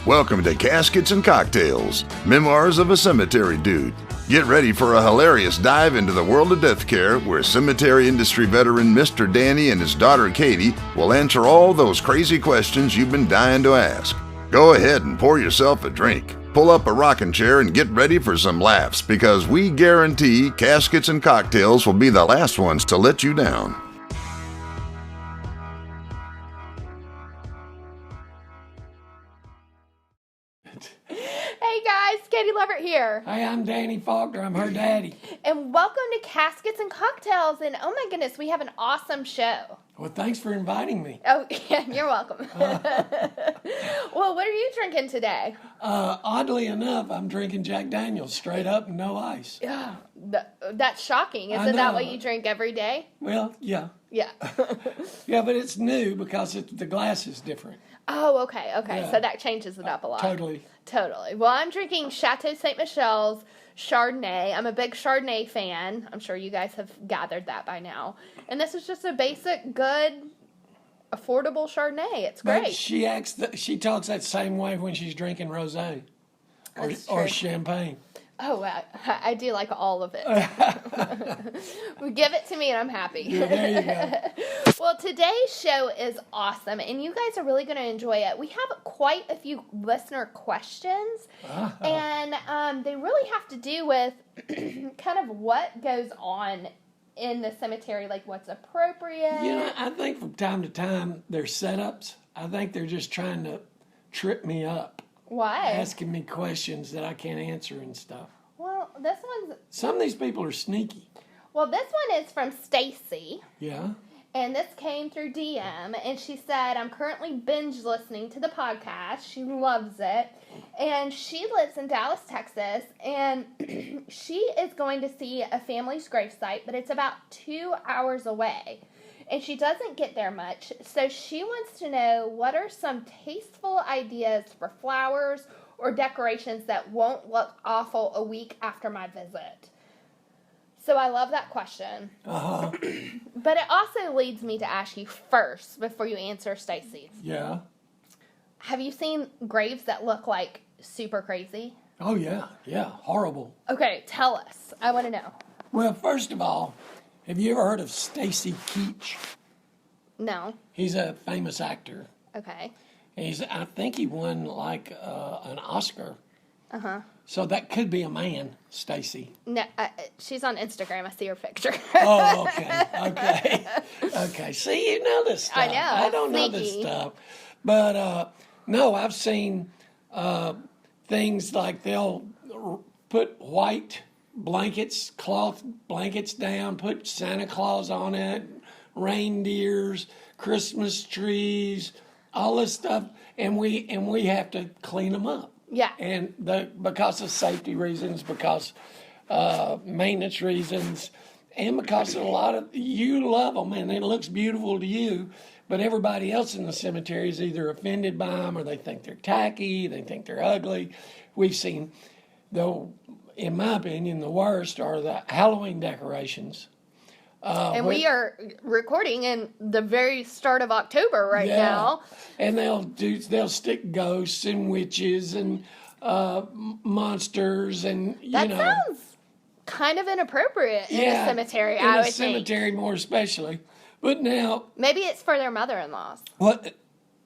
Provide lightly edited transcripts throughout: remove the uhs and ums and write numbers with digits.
Welcome to Caskets and Cocktails, Memoirs of a Cemetery Dude. Get ready for a hilarious dive into the world of death care where cemetery industry veteran Mr. Danny and his daughter Katie will answer all those crazy questions you've been dying to ask. Go ahead and pour yourself a drink, pull up a rocking chair, and get ready for some laughs because we guarantee Caskets and Cocktails will be the last ones to let you down. Hey guys, Katie Lovett here. Hey, I'm Danny Faulkner. I'm her daddy. And welcome to Caskets and Cocktails. And oh my goodness, we have an awesome show. Well, thanks for inviting me. Oh, yeah, you're welcome. Well, what are you drinking today? Oddly enough, I'm drinking Jack Daniels straight up and no ice. Yeah, that's shocking. Isn't that what you drink every day? Well, yeah. Yeah. Yeah, but it's new because the glass is different. Oh, okay. Yeah. So that changes it up a lot. Totally. Well, I'm drinking Chataue St. Michelle's Chardonnay. I'm a big Chardonnay fan. I'm sure you guys have gathered that by now. And this is just a basic, good, affordable Chardonnay. It's great. But she talks that same way when she's drinking rosé or champagne. Oh, I do like all of it. Give it to me and I'm happy. Yeah, there you go. Well, today's show is awesome, and you guys are really going to enjoy it. We have quite a few listener questions, and they really have to do with kind of what goes on in the cemetery, like what's appropriate. You know, I think from time to time, there's setups. I think they're just trying to trip me up. Why? Asking me questions that I can't answer and stuff. Well, this one's... Some of these people are sneaky. Well, this one is from Stacey. Yeah? And this came through DM, and she said, I'm currently binge listening to the podcast. She loves it. And she lives in Dallas, Texas, and she is going to see a family's gravesite, but it's about 2 hours away. And she doesn't get there much, so she wants to know what are some tasteful ideas for flowers or decorations that won't look awful a week after my visit. So I love that question. Uh-huh. But it also leads me to ask you first, before you answer Stacey's. Yeah. Have you seen graves that look like super crazy? Oh, yeah. Yeah. Horrible. Okay, tell us. I want to know. Well, first of all, have you ever heard of Stacey Keach? No. He's a famous actor. Okay. I think he won like an Oscar. Uh-huh. So that could be a man, Stacey. No, she's on Instagram. I see her picture. Oh, okay. Okay. See, you know this stuff. I know. I don't know this stuff. But, no, I've seen things like they'll put white blankets, cloth blankets down, put Santa Claus on it, reindeers, Christmas trees, all this stuff, and we have to clean them up. Yeah. And because of safety reasons, because maintenance reasons, and because a lot of you love them and it looks beautiful to you, but everybody else in the cemetery is either offended by them or they think they're tacky, they think they're ugly. We've seen, though, in my opinion, the worst are the Halloween decorations. And we are recording in the very start of October right now. And they'll stick ghosts and witches and monsters and that sounds kind of inappropriate in a cemetery. I would think. In a cemetery more especially. But now maybe it's for their mother-in-laws. What?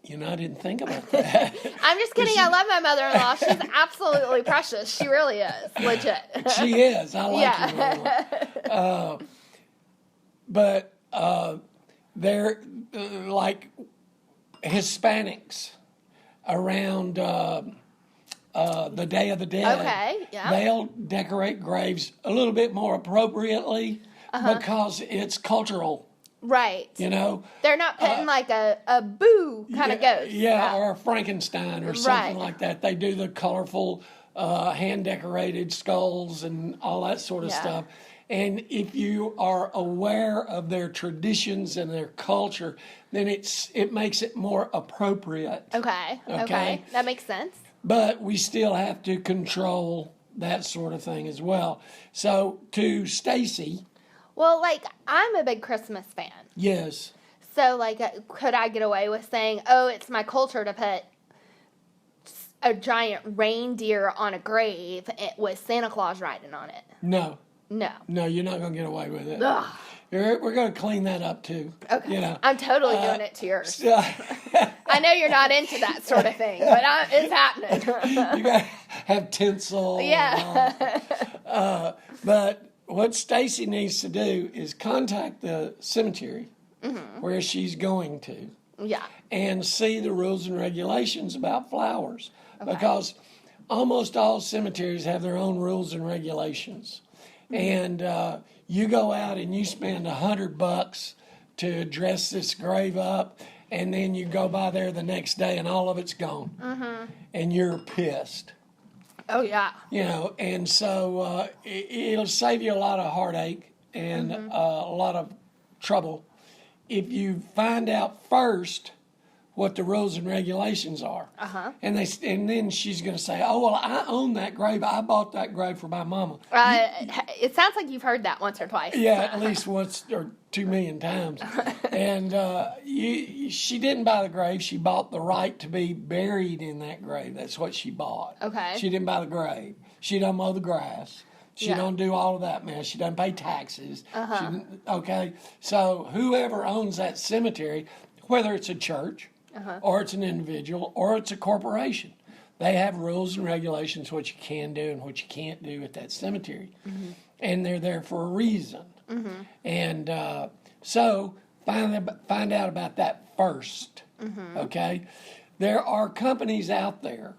You know, I didn't think about that. I'm just kidding. I love my mother-in-law. She's absolutely precious. She really is. Legit. She is. I like her. But they're like Hispanics around the Day of the Dead. Okay, yeah. They'll decorate graves a little bit more appropriately because it's cultural. Right. You know? They're not putting like a boo kind of ghost. Yeah, or a Frankenstein or something like that. They do the colorful hand-decorated skulls and all that sort of stuff. And if you are aware of their traditions and their culture, then it makes it more appropriate. Okay. That makes sense. But we still have to control that sort of thing as well. So to Stacey. Well, like, I'm a big Christmas fan. Yes. So, like, could I get away with saying, oh, it's my culture to put a giant reindeer on a grave with Santa Claus riding on it. No. No. No, you're not going to get away with it. Ugh. We're going to clean that up, too. Okay. You know. I'm totally doing it to yours. I know you're not into that sort of thing, but it's happening. You got to have tinsel. Yeah. But what Stacey needs to do is contact the cemetery where she's going to. Yeah. And see the rules and regulations about flowers. Okay. Because almost all cemeteries have their own rules and regulations. And you go out and you spend $100 to dress this grave up, and then you go by there the next day and all of it's gone. And you're pissed. Oh, yeah. You know, and so it'll save you a lot of heartache and a lot of trouble if you find out first what the rules and regulations are. And then she's going to say, oh, well, I own that grave. I bought that grave for my mama. It sounds like you've heard that once or twice. Yeah, at least once or 2 million times. And she didn't buy the grave. She bought the right to be buried in that grave. That's what she bought. Okay. She didn't buy the grave. She don't mow the grass. She don't do all of that mess. She doesn't pay taxes. Okay? So whoever owns that cemetery, whether it's a church or it's an individual or it's a corporation, they have rules and regulations what you can do and what you can't do at that cemetery. And they're there for a reason. And so find out about that first. Okay? There are companies out there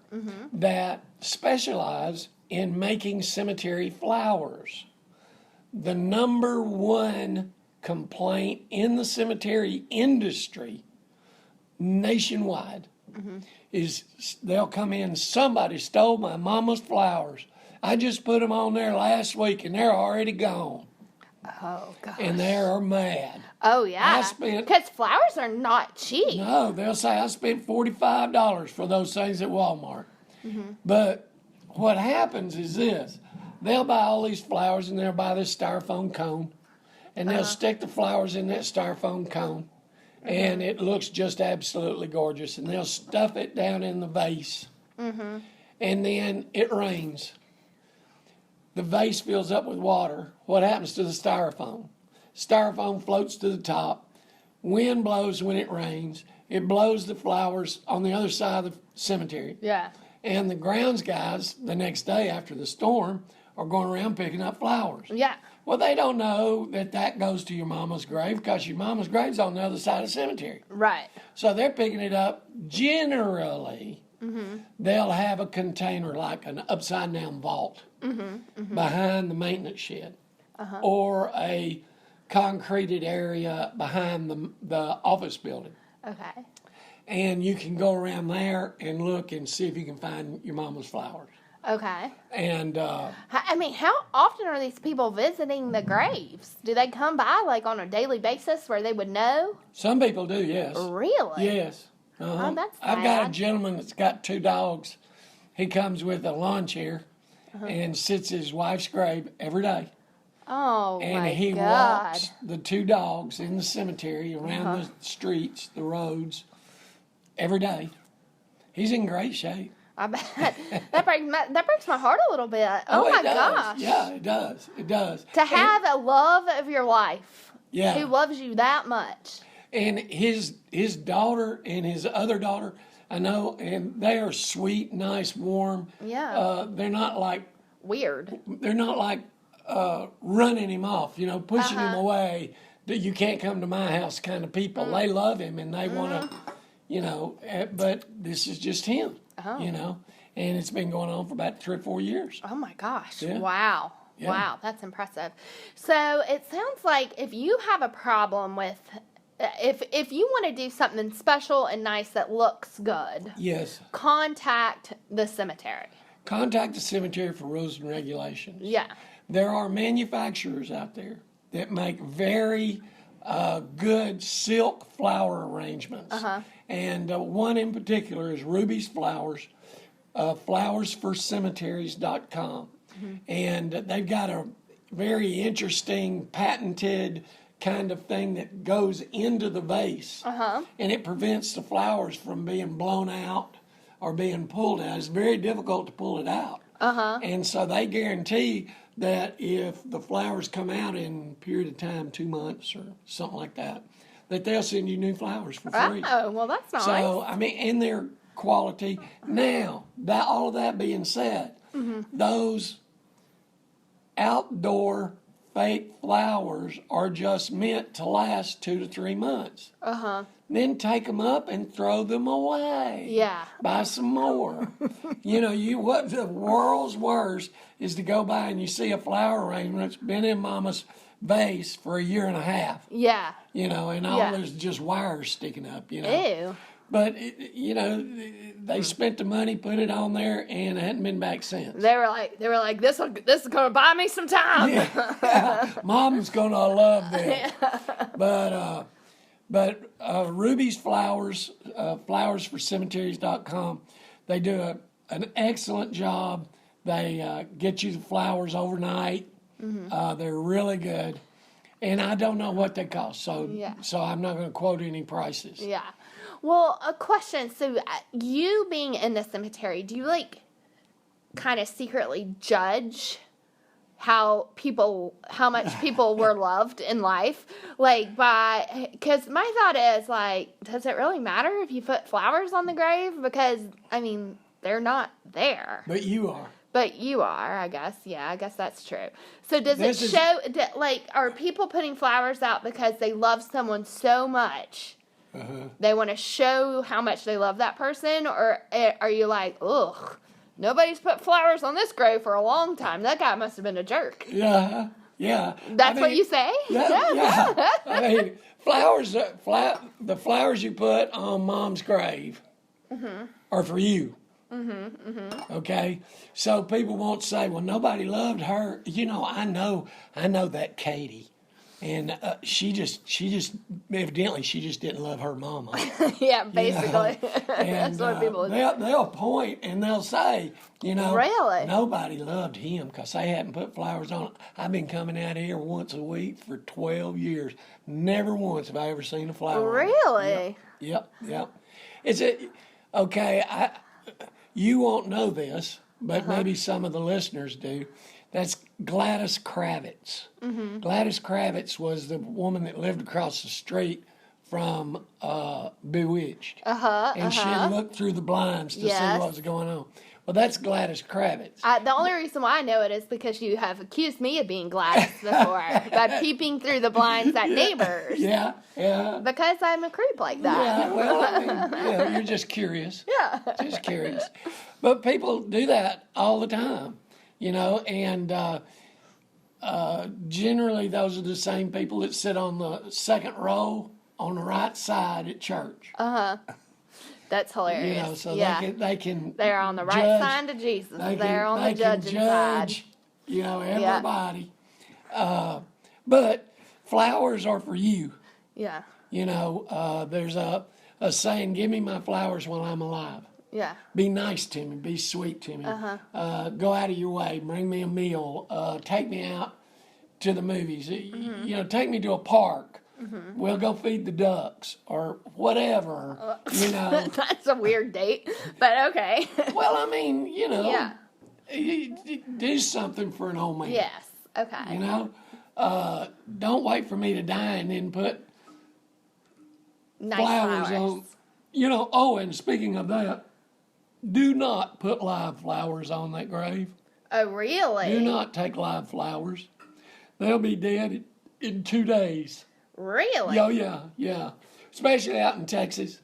that specialize in making cemetery flowers. The number one complaint in the cemetery industry nationwide is they'll come in, somebody stole my mama's flowers. I just put them on there last week and they're already gone. Oh, gosh. And they are mad. Oh, yeah. spent- Because flowers are not cheap. No, they'll say, I spent $45 for those things at Walmart. But what happens is this. They'll buy all these flowers and they'll buy this styrofoam cone. And they'll stick the flowers in that styrofoam cone. And it looks just absolutely gorgeous. And they'll stuff it down in the vase. And then it rains. The vase fills up with water. What happens to the styrofoam? Styrofoam floats to the top. Wind blows when it rains. It blows the flowers on the other side of the cemetery. Yeah. And the grounds guys, the next day after the storm, are going around picking up flowers. Yeah. Well, they don't know that goes to your mama's grave because your mama's grave's on the other side of the cemetery. Right. So they're picking it up. Generally, they'll have a container like an upside-down vault behind the maintenance shed or a concreted area behind the office building. Okay. And you can go around there and look and see if you can find your mama's flowers. Okay. And I mean, how often are these people visiting the graves? Do they come by like on a daily basis where they would know? some people do, yes. Really? Yes. Oh, that's I've got a sad. gentleman that's got 2 dogs. He comes with a lawn chair and sits at his wife's grave every day. Oh, And my he God. walks the 2 dogs in the cemetery, around the streets, the roads, every day. He's in great shape. I bet. That breaks my heart a little bit. Oh, it my does. gosh. Yeah, it does. It does. To have a love of your life Yeah. who loves you that much. And his daughter and his other daughter, I know, and they are sweet, nice, warm. Yeah. They're not like Weird. running him off, pushing him away. That you can't come to my house kind of people. They love him and they want to, but this is just him, and it's been going on for about 3 or 4 years. Oh, my gosh. Yeah. Wow. Yeah. Wow. That's impressive. So it sounds like if you have a problem with, if you want to do something special and nice that looks good, Yes. contact the cemetery. Contact the cemetery for rules and regulations. Yeah. There are manufacturers out there that make very good silk flower arrangements. And one in particular is Ruby's Flowers, flowersforcemeteries.com. And they've got a very interesting patented kind of thing that goes into the vase. And it prevents the flowers from being blown out are being pulled out. It's very difficult to pull it out. And so they guarantee that if the flowers come out in a period of time, 2 months or something like that, that they'll send you new flowers for free. Oh, well, that's nice. So, I mean, and their quality. Now, that all of that being said, those outdoor fake flowers are just meant to last 2 to 3 months. Then take them up and throw them away. Yeah. Buy some more. What the world's worst is to go by and you see a flower arrangement that's been in Mama's vase for 1.5 years. Yeah. And all there's just wires sticking up. Ew. But they spent the money, put it on there, and it hadn't been back since. They were like, this is gonna buy me some time. Yeah. Mom's gonna love this. But Ruby's Flowers, flowersforcemeteries.com, they do an excellent job. They get you the flowers overnight. They're really good. And I don't know what they cost, so I'm not going to quote any prices. Yeah. Well, a question. So, you being in the cemetery, do you kind of secretly judge how much people were loved in life? Because my thought is, does it really matter if you put flowers on the grave? Because, I mean, they're not there. But you are. But you are, I guess. Yeah, I guess that's true. So does it show, are people putting flowers out because they love someone so much? They want to show how much they love that person? Or are you like, ugh, nobody's put flowers on this grave for a long time. That guy must have been a jerk. Yeah. That's what you say? Yeah. I mean, flowers, the flowers you put on Mom's grave are for you. Okay, so people won't say, "Well, nobody loved her." I know that Katie, and she just evidently she just didn't love her mama. Yeah, basically. And that's what people do. They'll point and they'll say, really, nobody loved him because they hadn't put flowers on it. I've been coming out here once a week for 12 years. Never once have I ever seen a flower. Really? Yep. Okay. You won't know this, but maybe some of the listeners do. That's Gladys Kravitz. Gladys Kravitz was the woman that lived across the street from Bewitched. And she looked through the blinds to see what was going on. Well, that's Gladys Kravitz. The only reason why I know it is because you have accused me of being Gladys before by peeping through the blinds at neighbors. Yeah. Because I'm a creep like that. Yeah, well, I mean, you're just curious. Yeah. Just curious. But people do that all the time, and generally those are the same people that sit on the second row on the right side at church. That's hilarious. So they can. They're on the right side of Jesus. They're on the judging side. Everybody. But flowers are for you. Yeah. There's a saying, "Give me my flowers while I'm alive." Yeah. Be nice to me. Be sweet to me. Go out of your way. Bring me a meal. Take me out to the movies. Take me to a park. We'll go feed the ducks or whatever. That's a weird date, but okay. Well, I mean, you do something for an old man. Yes. Okay. Don't wait for me to die and then put nice flowers on. And speaking of that, do not put live flowers on that grave. Oh, really? Do not take live flowers. They'll be dead in 2 days. Really? Oh, yeah. Especially out in Texas,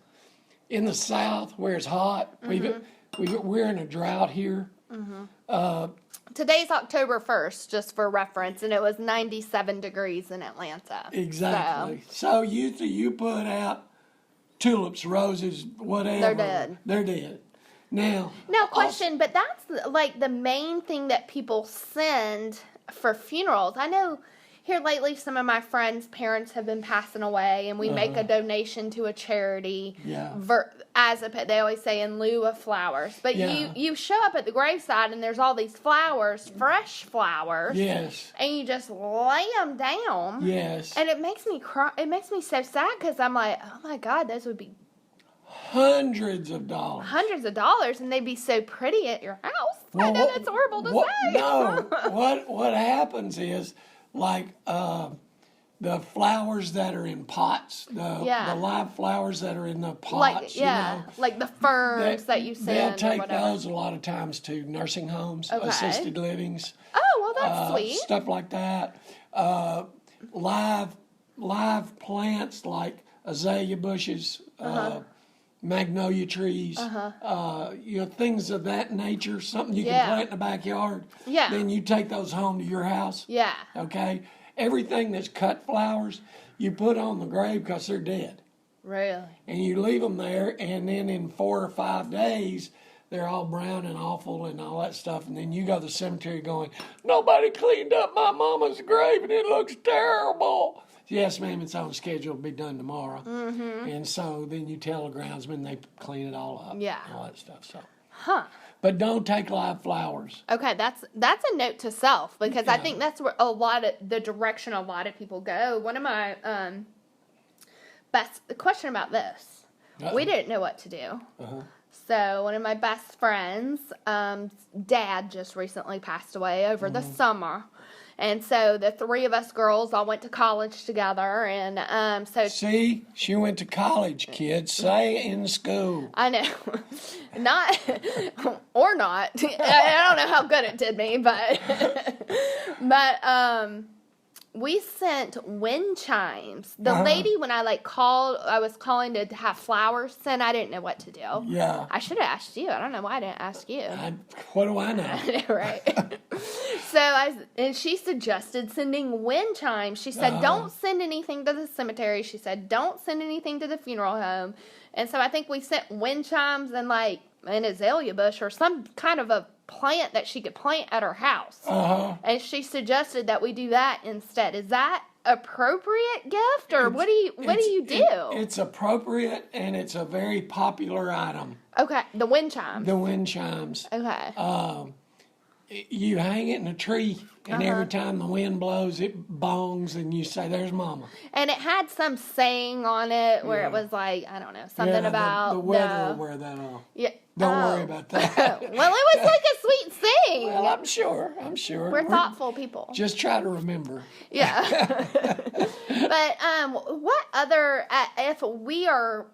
in the South where it's hot. We're in a drought here. Today's October 1st, just for reference, and it was 97 degrees in Atlanta. Exactly. So you put out tulips, roses, whatever. They're dead. Now, question, but that's the main thing that people send for funerals. I know here lately some of my friends' parents have been passing away, and we make a donation to a charity. Yeah. They always say in lieu of flowers. But you show up at the graveside and there's all these flowers, fresh flowers. Yes. And you just lay them down. Yes. And it makes me cry. It makes me so sad because I'm like, oh my God, those would be Hundreds of dollars. Hundreds of dollars, and they'd be so pretty at your house. Well, I know that's horrible to say. No, what happens is, like, the flowers that are in pots, the live flowers that are in the pots, like the ferns that you send. They'll take those a lot of times to nursing homes, assisted livings. Oh, well, that's sweet. Stuff like that. Live plants like azalea bushes, magnolia trees, things of that nature. Something you can plant in the backyard. Yeah. Then you take those home to your house. Yeah. Okay. Everything that's cut flowers, you put on the grave because they're dead. Really? And you leave them there, and then in 4 or 5 days, they're all brown and awful and all that stuff. And then you go to the cemetery going, nobody cleaned up my mama's grave, and it looks terrible. Yes, ma'am, it's on schedule to be done tomorrow. Mm-hmm. And so then you tell the groundsman, they clean it all up. Yeah. And all that stuff. So. Huh. But don't take live flowers. Okay, that's a note to self, because I think that's where the direction a lot of people go. One of my question about this. We didn't know what to do. So one of my best friends, dad just recently passed away over the summer. And so the three of us girls all went to college together, and See, she went to college, kids. Say in school. I know, not or not. I don't know how good it did me, but we sent wind chimes. The lady, when I was calling to have flowers sent, I didn't know what to do. Yeah. I should have asked you. I don't know why I didn't ask you. What do I know? I know, right? And she suggested sending wind chimes. She said, don't send anything to the cemetery. She said, don't send anything to the funeral home. And so I think we sent wind chimes and an azalea bush or some kind of a plant that she could plant at her house. And she suggested that we do that instead. Is that appropriate gift, or what do you do? It's appropriate, and it's a very popular item. Okay, the wind chimes. The wind chimes. Okay. You hang it in a tree, and every time the wind blows, it bongs, and you say, "There's Mama." And it had some saying on it where it was I don't know, something about the weather will wear that off. Yeah. Don't worry about that. Well, it was like a sweet thing. Well, I'm sure. We're thoughtful people. Just try to remember. Yeah. But what other, if we are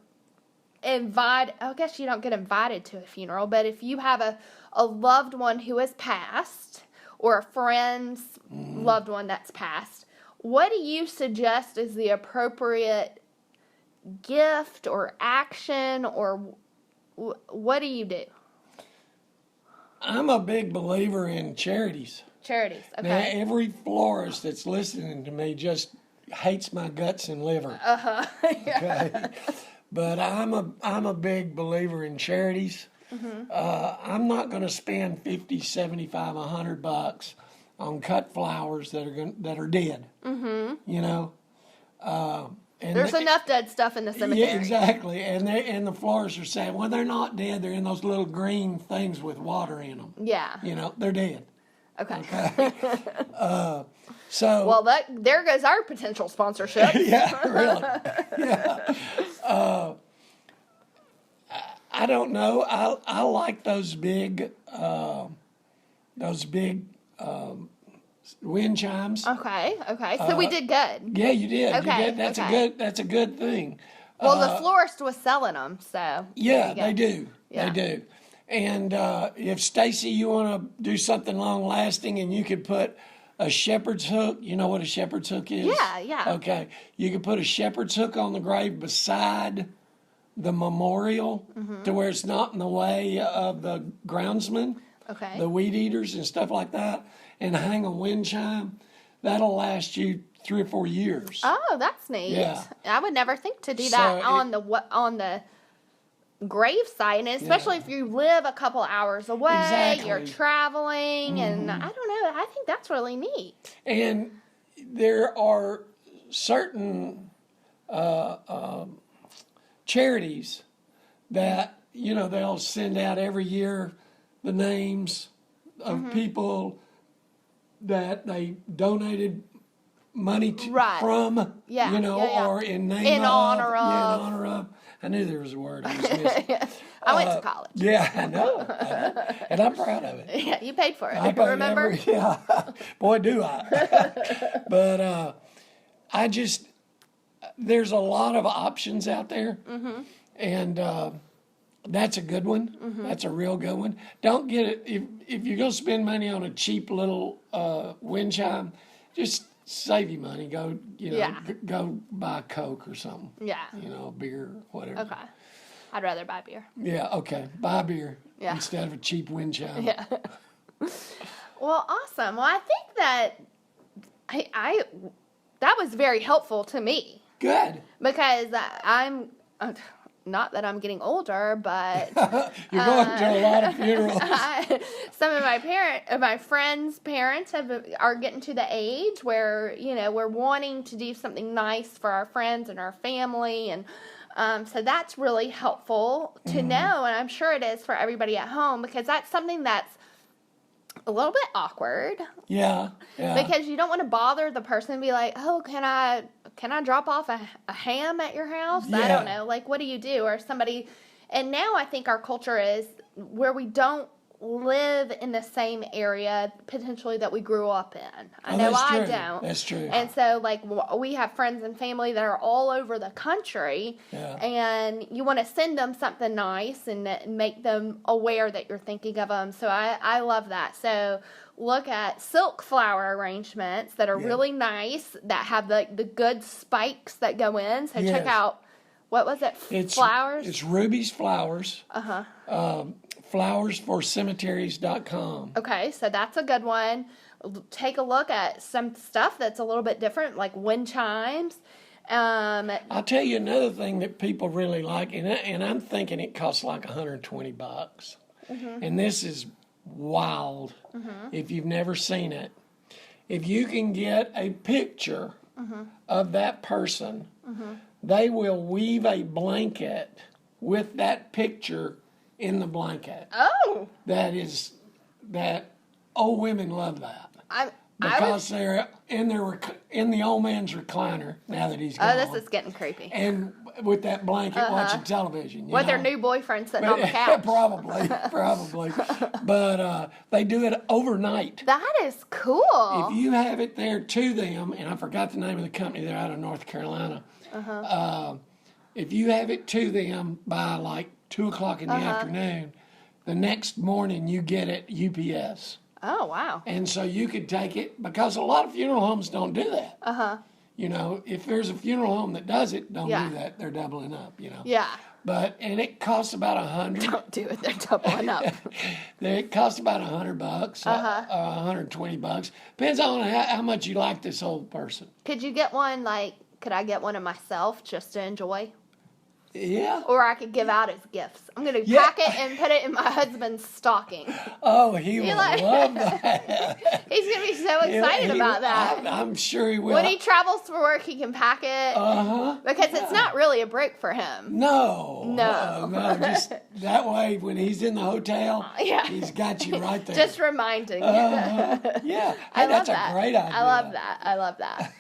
invited, I guess you don't get invited to a funeral, but if you have a loved one who has passed, or a friend's loved one that's passed, what do you suggest is the appropriate gift or action, or what do you do? I'm a big believer in charities. Charities, okay. Now, every florist that's listening to me just hates my guts and liver. Okay? But I'm a big believer in charities. I'm not going to spend $50, $75, $100 on cut flowers that are dead. You know, and there's enough dead stuff in the cemetery. Yeah, exactly. And the florists are saying, well, they're not dead. They're in those little green things with water in them. Yeah. You know, they're dead. Okay. So. Well, there goes our potential sponsorship. Yeah, really. Yeah. I don't know. I like those big wind chimes. Okay. So we did good. Yeah, you did. Okay. That's a good thing. Well, the florist was selling them, so. Yeah, they do. Yeah. They do. And if Stacey, you want to do something long lasting, and you could put a shepherd's hook. You know what a shepherd's hook is? Yeah. Okay. You could put a shepherd's hook on the grave beside the memorial to where it's not in the way of the groundsman, the weed eaters and stuff like that, and hang a wind chime. That'll last you 3 or 4 years. Oh, that's neat. Yeah. I would never think to do that on the gravesite, and especially if you live a couple hours away, you're traveling, and I don't know, I think that's really neat. And there are certain charities that, they'll send out every year the names of people that they donated money to, from, or in name in honor of. And I knew there was a word I was missing. I went to college. Yeah, I know. And I'm proud of it. Yeah, you paid for it. I paid Remember? yeah. Boy, do I. But there's a lot of options out there. Mm-hmm. And that's a good one. Mm-hmm. That's a real good one. Don't get it. If you're going to spend money on a cheap little wind chime, just save your money. Go, go buy a Coke or something. Yeah. Beer, whatever. Okay. I'd rather buy beer. Yeah, okay. Buy beer instead of a cheap wind chime. Yeah. Well, awesome. Well, I think that I that was very helpful to me. Good. Because I'm not that I'm getting older, but you're going to a lot of funerals. Some of my friends' parents are getting to the age where we're wanting to do something nice for our friends and our family, and so that's really helpful to know, and I'm sure it is for everybody at home, because that's something that's a little bit awkward. Yeah. Because you don't want to bother the person and be like, oh, can I drop off a ham at your house? Yeah. I don't know. Like, what do you do? Or somebody, and now I think our culture is where we don't live in the same area potentially that we grew up in. I know I don't. That's true. And so, like, we have friends and family that are all over the country, and you want to send them something nice and make them aware that you're thinking of them. So I love that. So look at silk flower arrangements that are really nice, that have the good spikes that go in. So check out, what was it? Flowers? It's Ruby's Flowers. Flowersforcemeteries.com. Okay, so that's a good one. Take a look at some stuff that's a little bit different, like wind chimes. I'll tell you another thing that people really like, and I'm thinking it costs like $120. Mm-hmm. And this is wild if you've never seen it. If you can get a picture of that person, they will weave a blanket with that picture in the blanket. Oh. Old women love that. Because they're in the old man's recliner now that he's gone. Oh, this is getting creepy. And with that blanket watching television. With their new boyfriend sitting on the couch. Probably. But they do it overnight. That is cool. If you have it there to them, and I forgot the name of the company, they're out of North Carolina. If you have it to them by like 2 o'clock in the afternoon, the next morning you get it UPS. Oh, wow. And so you could take it, because a lot of funeral homes don't do that. If there's a funeral home that does it, don't do that. They're doubling up, Yeah. And it costs about $100. Don't do it. They're doubling up. It costs about $100, $120. Depends on how much you like this old person. Could I get one of myself just to enjoy? Yeah. Or I could give out as gifts. I'm going to pack it and put it in my husband's stocking. Oh, he will love that. He's going to be so excited about that. I'm sure he will. When he travels for work, he can pack it. Because it's not really a break for him. No. Just that way, when he's in the hotel, he's got you right there. Just reminding. Yeah. Hey, that's a great idea. I love that.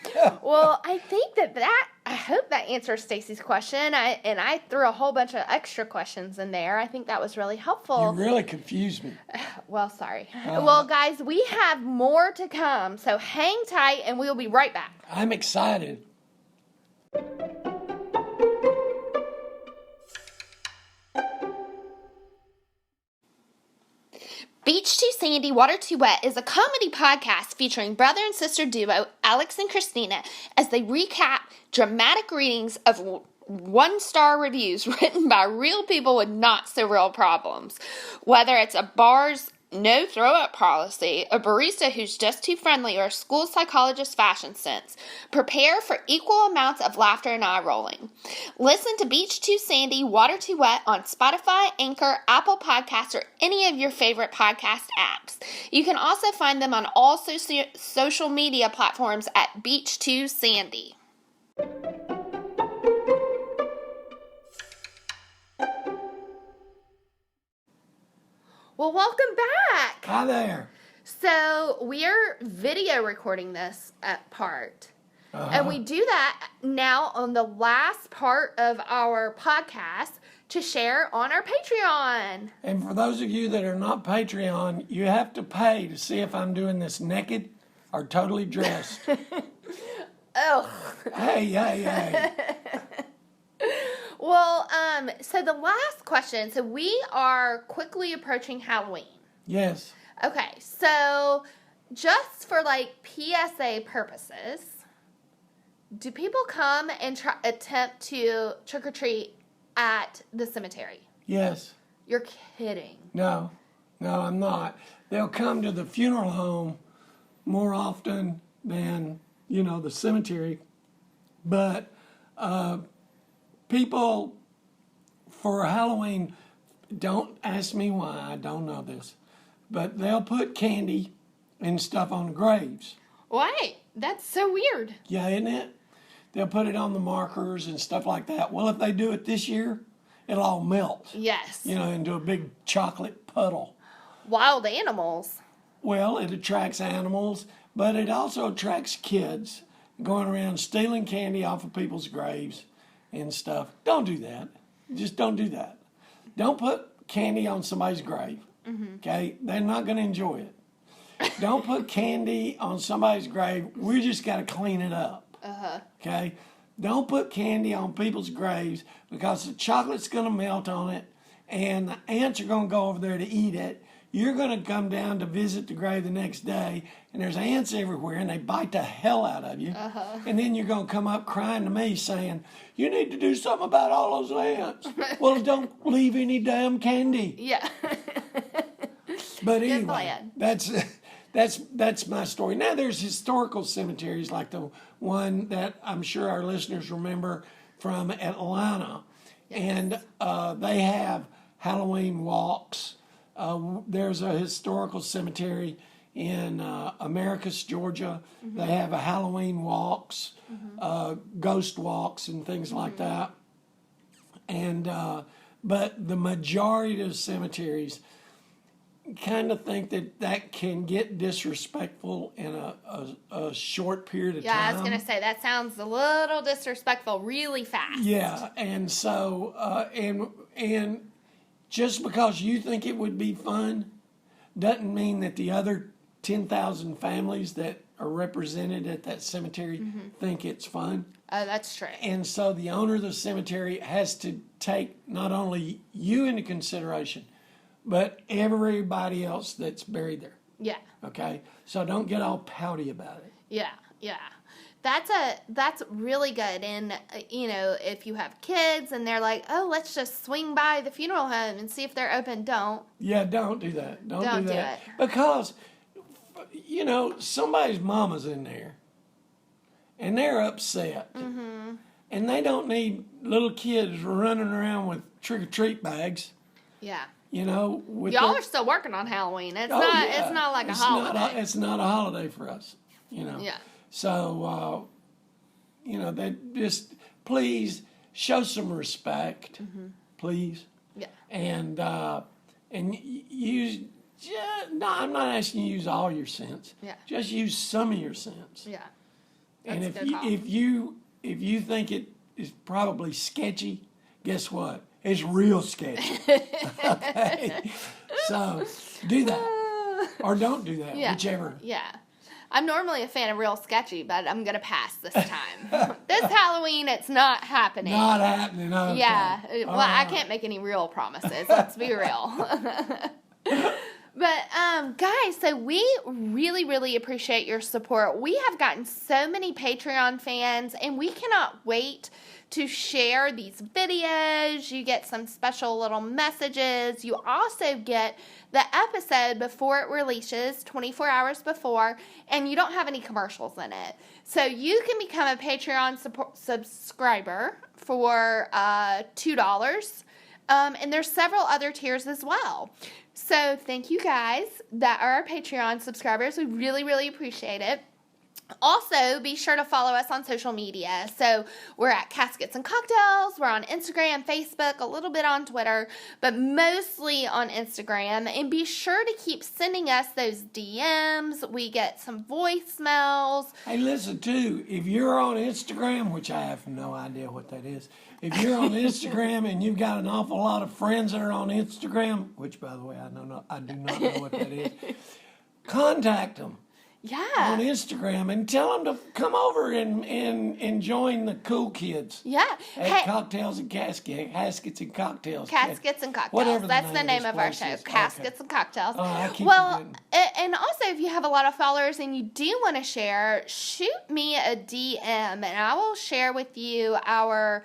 Well, I think I hope that answers Stacey's question. I threw a whole bunch of extra questions in there. I think that was really helpful. You really confused me. Well, sorry. Well, guys, we have more to come, so hang tight, and we'll be right back. I'm excited. Beach Too Sandy, Water Too Wet is a comedy podcast featuring brother and sister duo Alex and Christina as they recap dramatic readings of 1-star reviews written by real people with not so real problems. Whether it's a bar's no throw-up policy, a barista who's just too friendly, or a school psychologist's fashion sense, prepare for equal amounts of laughter and eye-rolling. Listen to Beach Too Sandy, Water Too Wet on Spotify, Anchor, Apple Podcasts, or any of your favorite podcast apps. You can also find them on all social media platforms at Beach Too Sandy. Well, welcome back. Hi there. So we're video recording this part. And we do that now on the last part of our podcast to share on our Patreon. And for those of you that are not Patreon, you have to pay to see if I'm doing this naked or totally dressed. Oh. Hey. Well, so the last question. So we are quickly approaching Halloween. Yes. Okay, so just for like PSA purposes, do people come and attempt to trick or treat at the cemetery? Yes. You're kidding. No, I'm not. They'll come to the funeral home more often than, the cemetery. But people for Halloween, don't ask me why, I don't know this, but they'll put candy and stuff on the graves. Wait, that's so weird. Yeah, isn't it? They'll put it on the markers and stuff like that. Well, if they do it this year, it'll all melt. Yes. Into a big chocolate puddle. Wild animals. Well, it attracts animals, but it also attracts kids going around stealing candy off of people's graves and stuff. Don't do that. Just don't do that. Don't put candy on somebody's grave. Okay? They're not going to enjoy it. Don't put candy on somebody's grave. We just got to clean it up. Okay? Don't put candy on people's graves because the chocolate's going to melt on it and the ants are going to go over there to eat it. You're going to come down to visit the grave the next day and there's ants everywhere and they bite the hell out of you. And then you're going to come up crying to me saying, you need to do something about all those ants. Well, don't leave any damn candy. Yeah. But anyway, that's my story. Now there's historical cemeteries like the one that I'm sure our listeners remember from Atlanta. Yes. And they have Halloween walks. There's a historical cemetery in Americus, Georgia. They have a Halloween walks, ghost walks and things like that. And but the majority of cemeteries kind of think that can get disrespectful in a short period of time. Yeah, I was going to say, that sounds a little disrespectful really fast. Yeah, and so, and just because you think it would be fun doesn't mean that the other 10,000 families that are represented at that cemetery think it's fun. Oh, that's true. And so the owner of the cemetery has to take not only you into consideration, but everybody else that's buried there. Yeah. Okay? So don't get all pouty about it. Yeah. That's really good. And, if you have kids and they're like, oh, let's just swing by the funeral home and see if they're open, don't. Yeah, don't do that. Don't do that. It. Because, somebody's mama's in there and they're upset. And they don't need little kids running around with trick-or-treat bags. Yeah. Y'all are still working on Halloween. It's not like a holiday. It's not a holiday for us, Yeah. So, they just please show some respect, please. Yeah. And use. No, I'm not asking you to use all your sense. Yeah. Just use some of your sense. Yeah. And if you think it is probably sketchy, guess what? It's real sketchy. Okay? So do that. Or don't do that, whichever. Yeah. I'm normally a fan of real sketchy, but I'm going to pass this time. This Halloween, it's not happening. Not happening. Okay. Yeah. Well, I can't make any real promises. Let's be real. But, guys, so we really, really appreciate your support. We have gotten so many Patreon fans, and we cannot wait to share these videos. You get some special little messages. You also get the episode before it releases, 24 hours before, and you don't have any commercials in it. So you can become a Patreon subscriber for $2. And there's several other tiers as well. So thank you guys that are our Patreon subscribers. We really, really appreciate it. Also, be sure to follow us on social media. So we're at Caskets and Cocktails. We're on Instagram, Facebook, a little bit on Twitter, but mostly on Instagram. And be sure to keep sending us those DMs. We get some voicemails. Hey, listen, too, if you're on Instagram, which I have no idea what that is, if you're on Instagram and you've got an awful lot of friends that are on Instagram, which, by the way, I do not know what that is, contact them. Yeah. On Instagram and tell them to come over and join the cool kids. Yeah. At Cocktails and Caskets and Cocktails. Caskets and Cocktails. Whatever That's the name of our show. is. Caskets and Cocktails. Oh, I keep well, forgetting. and also if you have a lot of followers and you do want to share, shoot me a DM and I will share with you our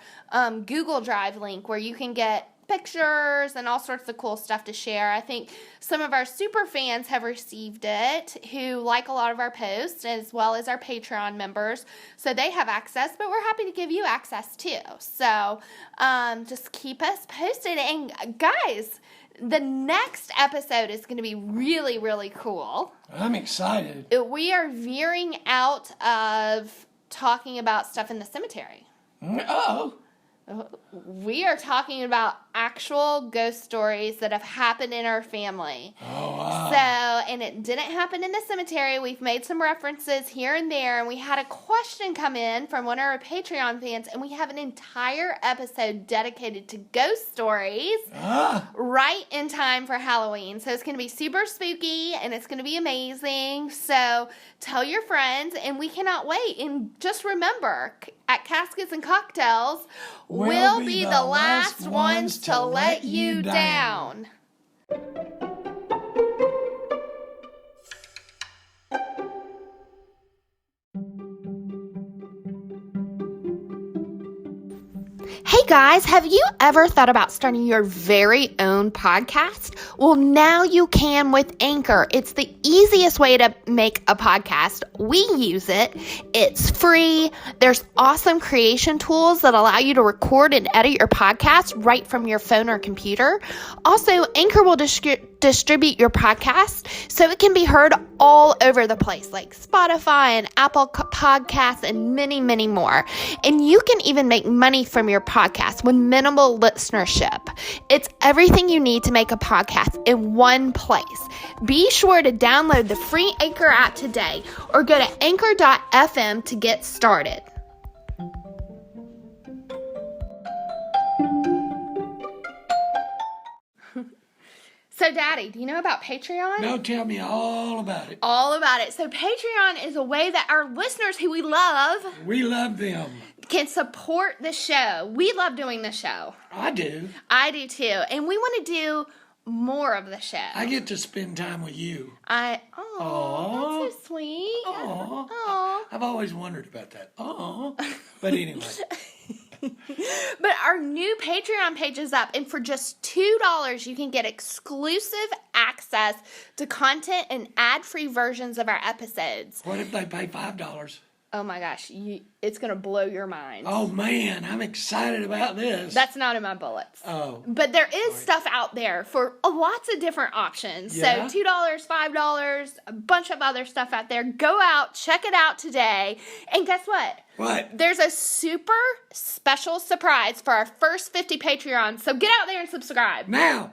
Google Drive link where you can get pictures and all sorts of cool stuff to share. I think some of our super fans have received it who like a lot of our posts as well as our Patreon members. So they have access, but we're happy to give you access too. So just keep us posted. And guys, the next episode is going to be really, really cool. I'm excited. We are veering out of talking about stuff in the cemetery. Uh-oh. We are talking about actual ghost stories that have happened in our family. Oh, wow. So, and it didn't happen in the cemetery. We've made some references here and there, and we had a question come in from one of our Patreon fans, and we have an entire episode dedicated to ghost stories right in time for Halloween. So it's going to be super spooky, and it's going to be amazing. So tell your friends, and we cannot wait. And just remember, at Caskets and Cocktails, we'll be the last ones to let you down. Hey guys, have you ever thought about starting your very own podcast? Well, now you can with Anchor. It's the easiest way to make a podcast. We use it. It's free. There's awesome creation tools that allow you to record and edit your podcast right from your phone or computer. Also, Anchor will distribute your podcast so it can be heard all over the place, like Spotify and Apple Podcasts and many, many more. And you can even make money from your podcast with minimal listenership. It's everything you need to make a podcast in one place. Be sure to download the free Anchor app today or go to anchor.fm to get started. So, Daddy, do you know about Patreon? No, tell me all about it. All about it. So, Patreon is a way that our listeners who we love them. Can support the show. We love doing the show. I do. I do too. And we want to do more of the show. I get to spend time with you. That's so sweet. Aww. I've always wondered about that. Aww. But anyway. But our new Patreon page is up, and for just $2, you can get exclusive access to content and ad-free versions of our episodes. What if they pay $5? Oh my gosh, it's going to blow your mind. Oh man, I'm excited about this. That's not in my bullets. Oh. But there is stuff out there for lots of different options. Yeah. So $2, $5, a bunch of other stuff out there. Go out, check it out today. And guess what? What? There's a super special surprise for our first 50 Patreons. So get out there and subscribe. Now.